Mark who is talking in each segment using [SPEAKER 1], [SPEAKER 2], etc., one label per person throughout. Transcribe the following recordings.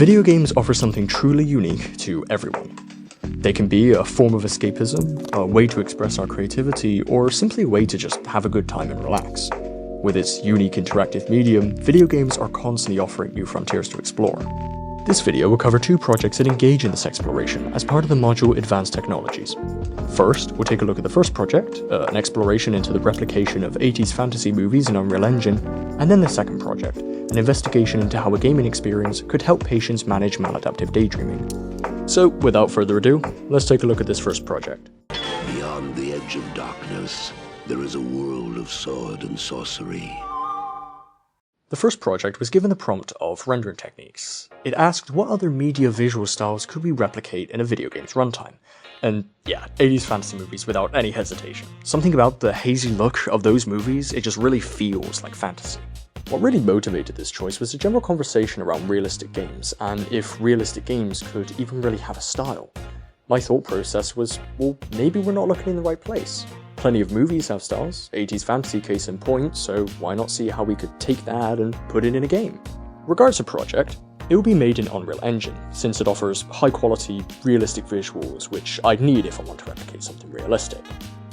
[SPEAKER 1] Video games offer something truly unique to everyone. They can be a form of escapism, a way to express our creativity, or simply a way to just have a good time and relax. With its unique interactive medium, video games are constantly offering new frontiers to explore. This video will cover two projects that engage in this exploration as part of the module Advanced Technologies. First, we'll take a look at the first project, an exploration into the replication of 80s fantasy movies in Unreal Engine, and then the second project, an investigation into how a gaming experience could help patients manage maladaptive daydreaming. So, without further ado, let's take a look at this first project.
[SPEAKER 2] Beyond the edge of darkness, there is a world of sword and sorcery.
[SPEAKER 1] The first project was given the prompt of rendering techniques. It asked what other media visual styles could we replicate in a video game's runtime. And yeah, 80s fantasy movies without any hesitation. Something about the hazy look of those movies, it just really feels like fantasy. What really motivated this choice was a general conversation around realistic games, and if realistic games could even really have a style. My thought process was, well, maybe we're not looking in the right place. Plenty of movies have styles, 80s fantasy case in point, so why not see how we could take that and put it in a game? Regards to project, it will be made in Unreal Engine, since it offers high quality, realistic visuals, which I'd need if I want to replicate something realistic.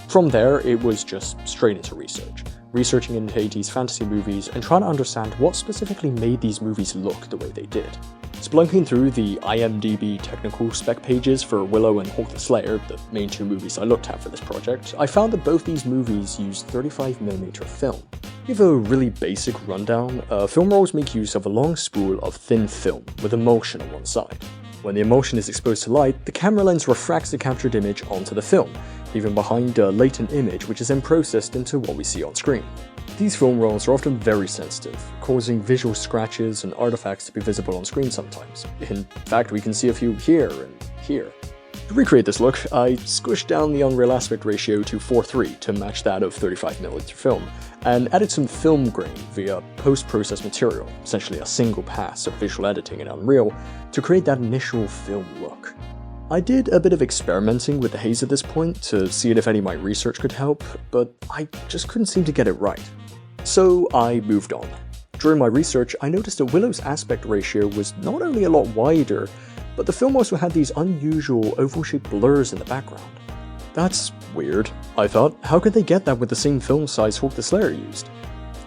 [SPEAKER 1] From there, it was just straight into research. Researching into 80s fantasy movies and trying to understand what specifically made these movies look the way they did. Splunking through the IMDb technical spec pages for Willow and Hawk the Slayer, the main two movies I looked at for this project, I found that both these movies used 35mm film. To give a really basic rundown, film rolls make use of a long spool of thin film with emulsion on one side. When the emulsion is exposed to light, the camera lens refracts the captured image onto the film, leaving behind a latent image which is then processed into what we see on screen. These film rolls are often very sensitive, causing visual scratches and artifacts to be visible on screen sometimes. In fact, we can see a few here and here. To recreate this look, I squished down the Unreal aspect ratio to 4:3 to match that of 35mm film, and added some film grain via post-process material, essentially a single pass of visual editing in Unreal, to create that initial film look. I did a bit of experimenting with the haze at this point to see if any of my research could help, but I just couldn't seem to get it right. So I moved on. During my research, I noticed that Willow's aspect ratio was not only a lot wider, but the film also had these unusual oval-shaped blurs in the background. That's weird, I thought. How could they get that with the same film size Hawk the Slayer used?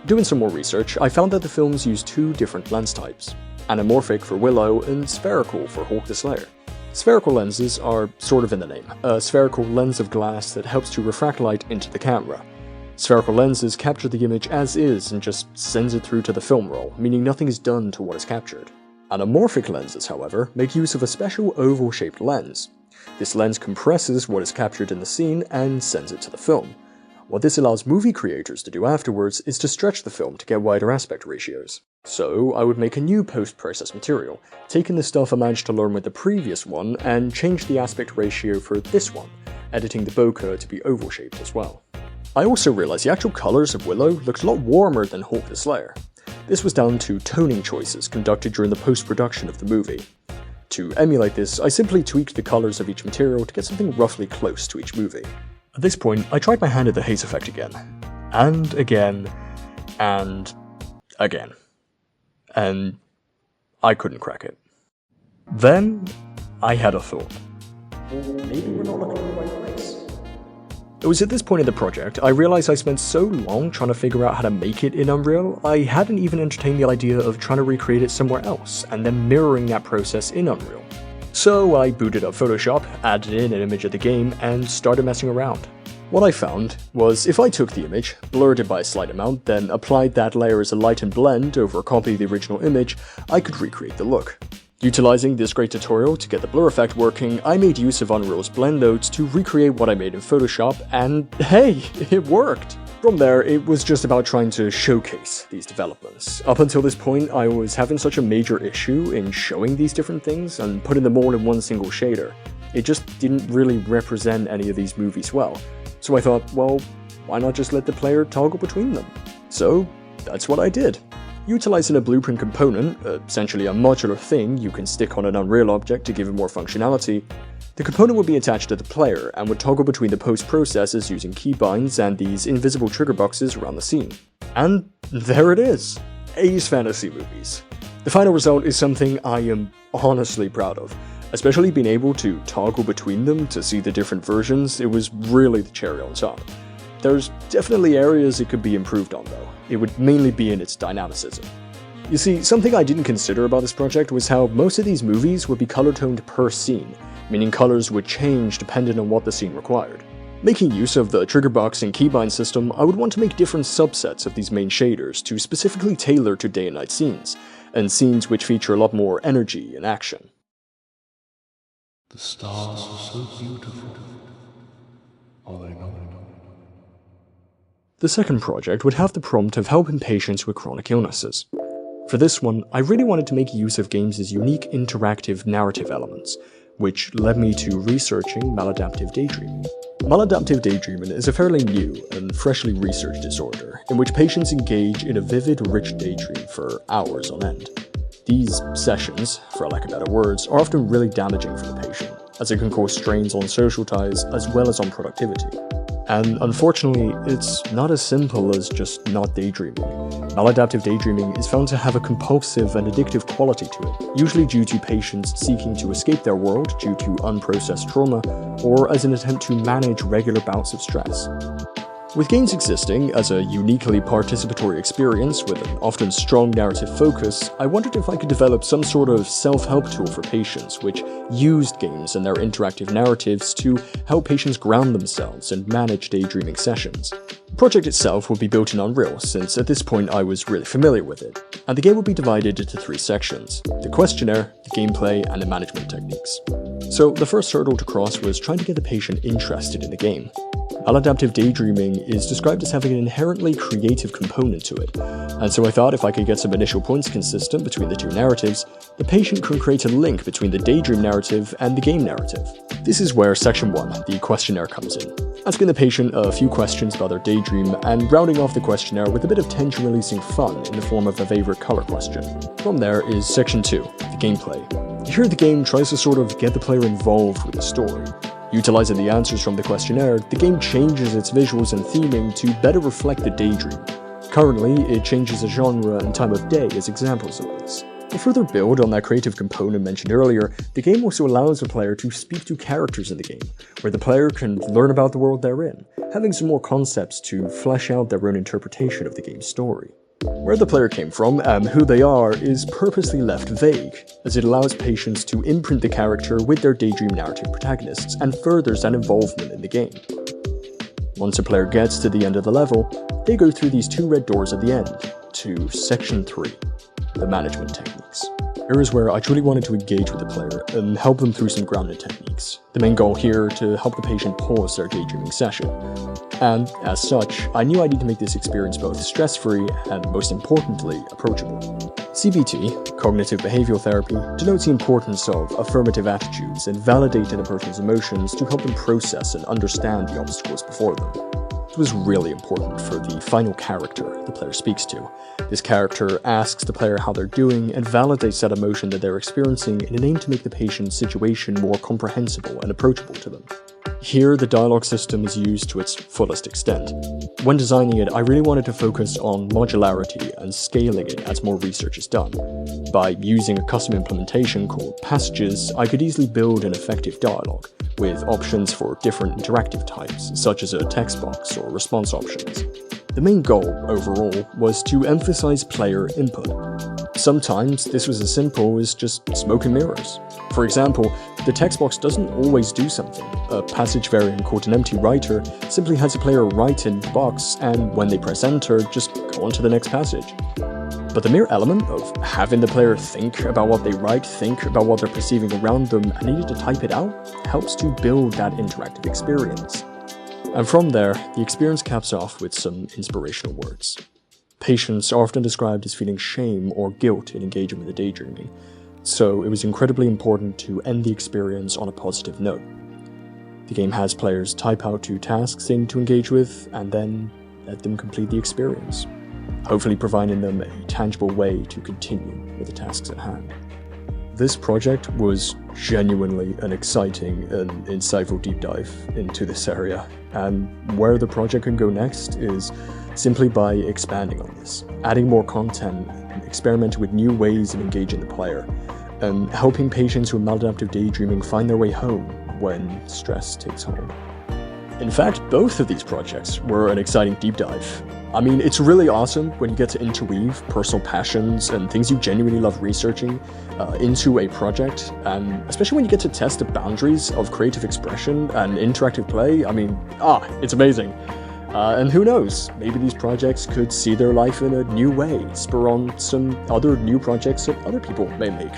[SPEAKER 1] Doing some more research, I found that the films used two different lens types, anamorphic for Willow and spherical for Hawk the Slayer. Spherical lenses are sort of in the name, a spherical lens of glass that helps to refract light into the camera. Spherical lenses capture the image as is and just sends it through to the film roll, meaning nothing is done to what is captured. Anamorphic lenses, however, make use of a special oval-shaped lens. This lens compresses what is captured in the scene and sends it to the film. What this allows movie creators to do afterwards is to stretch the film to get wider aspect ratios. So I would make a new post-process material, taking the stuff I managed to learn with the previous one and change the aspect ratio for this one, editing the bokeh to be oval-shaped as well. I also realized the actual colors of Willow looked a lot warmer than Hawk the Slayer. This was down to toning choices conducted during the post-production of the movie. To emulate this, I simply tweaked the colors of each material to get something roughly close to each movie. At this point, I tried my hand at the haze effect again. And again. And again. And I couldn't crack it. Then, I had a thought. Maybe we're not looking in the right place. It was at this point in the project, I realized I spent so long trying to figure out how to make it in Unreal, I hadn't even entertained the idea of trying to recreate it somewhere else, and then mirroring that process in Unreal. So I booted up Photoshop, added in an image of the game, and started messing around. What I found was if I took the image, blurred it by a slight amount, then applied that layer as a light and blend over a copy of the original image, I could recreate the look. Utilizing this great tutorial to get the blur effect working, I made use of Unreal's blend nodes to recreate what I made in Photoshop, and hey, it worked! From there, it was just about trying to showcase these developments. Up until this point, I was having such a major issue in showing these different things and putting them all in one single shader. It just didn't really represent any of these movies well. So I thought, well, why not just let the player toggle between them? So that's what I did. Utilizing a blueprint component, essentially a modular thing you can stick on an Unreal object to give it more functionality, the component would be attached to the player and would toggle between the post processes using keybinds and these invisible trigger boxes around the scene. And there it is! 80s fantasy movies. The final result is something I am honestly proud of. Especially being able to toggle between them to see the different versions, it was really the cherry on top. There's definitely areas it could be improved on though. It would mainly be in its dynamicism. You see, something I didn't consider about this project was how most of these movies would be color-toned per scene, meaning colors would change depending on what the scene required. Making use of the trigger box and keybind system, I would want to make different subsets of these main shaders to specifically tailor to day and night scenes, and scenes which feature a lot more energy and action.
[SPEAKER 3] The stars are so beautiful. Are they not?
[SPEAKER 1] The second project would have the prompt of helping patients with chronic illnesses. For this one, I really wanted to make use of games' unique interactive narrative elements, which led me to researching maladaptive daydreaming. Maladaptive daydreaming is a fairly new and freshly researched disorder in which patients engage in a vivid, rich daydream for hours on end. These sessions, for lack of better words, are often really damaging for the patient, as it can cause strains on social ties as well as on productivity. And unfortunately, it's not as simple as just not daydreaming. Maladaptive daydreaming is found to have a compulsive and addictive quality to it, usually due to patients seeking to escape their world due to unprocessed trauma, or as an attempt to manage regular bouts of stress. With games existing as a uniquely participatory experience with an often strong narrative focus, I wondered if I could develop some sort of self-help tool for patients which used games and their interactive narratives to help patients ground themselves and manage daydreaming sessions. The project itself would be built in Unreal, since at this point I was really familiar with it, and the game would be divided into 3 sections: the questionnaire, the gameplay, and the management techniques. So the first hurdle to cross was trying to get the patient interested in the game. Maladaptive daydreaming is described as having an inherently creative component to it, and so I thought if I could get some initial points consistent between the 2 narratives, the patient could create a link between the daydream narrative and the game narrative. This is where section 1, the questionnaire, comes in, asking the patient a few questions about their daydream and rounding off the questionnaire with a bit of tension-releasing fun in the form of a favorite color question. From there is section 2, the gameplay. Here the game tries to sort of get the player involved with the story. Utilizing the answers from the questionnaire, the game changes its visuals and theming to better reflect the daydream. Currently, it changes the genre and time of day as examples of this. To further build on that creative component mentioned earlier, the game also allows the player to speak to characters in the game, where the player can learn about the world they're in, having some more concepts to flesh out their own interpretation of the game's story. Where the player came from and who they are is purposely left vague, as it allows patients to imprint the character with their daydream narrative protagonists and furthers that involvement in the game. Once a player gets to the end of the level, they go through these 2 red doors at the end, to section 3, the management techniques. Here is where I truly wanted to engage with the player and help them through some grounded techniques. The main goal here to help the patient pause their daydreaming session. And, as such, I knew I needed to make this experience both stress-free and, most importantly, approachable. CBT, Cognitive Behavioral Therapy, denotes the importance of affirmative attitudes and validating a person's emotions to help them process and understand the obstacles before them. It was really important for the final character the player speaks to. This character asks the player how they're doing and validates that emotion that they're experiencing in an aim to make the patient's situation more comprehensible and approachable to them. Here, the dialogue system is used to its fullest extent. When designing it, I really wanted to focus on modularity and scaling it as more research is done. By using a custom implementation called Passages, I could easily build an effective dialogue, with options for different interactive types, such as a text box or response options. The main goal, overall, was to emphasize player input. Sometimes this was as simple as just smoke and mirrors. For example, the text box doesn't always do something. A passage variant called an empty writer simply has a player write in the box, and when they press enter, just go on to the next passage. But the mere element of having the player think about what they write, think about what they're perceiving around them, and needed to type it out, helps to build that interactive experience. And from there, the experience caps off with some inspirational words. Patients are often described as feeling shame or guilt in engaging with the daydreaming, so it was incredibly important to end the experience on a positive note. The game has players type out 2 tasks they need to engage with, and then let them complete the experience, hopefully providing them a tangible way to continue with the tasks at hand. This project was genuinely an exciting and insightful deep dive into this area, and where the project can go next is simply by expanding on this, adding more content, and experimenting with new ways of engaging the player, and helping patients with maladaptive daydreaming find their way home when stress takes hold. In fact, both of these projects were an exciting deep dive. I mean, it's really awesome when you get to interweave personal passions and things you genuinely love researching into a project, and especially when you get to test the boundaries of creative expression and interactive play. I mean, it's amazing. And who knows, maybe these projects could see their life in a new way, spur on some other new projects that other people may make.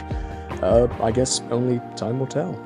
[SPEAKER 1] I guess only time will tell.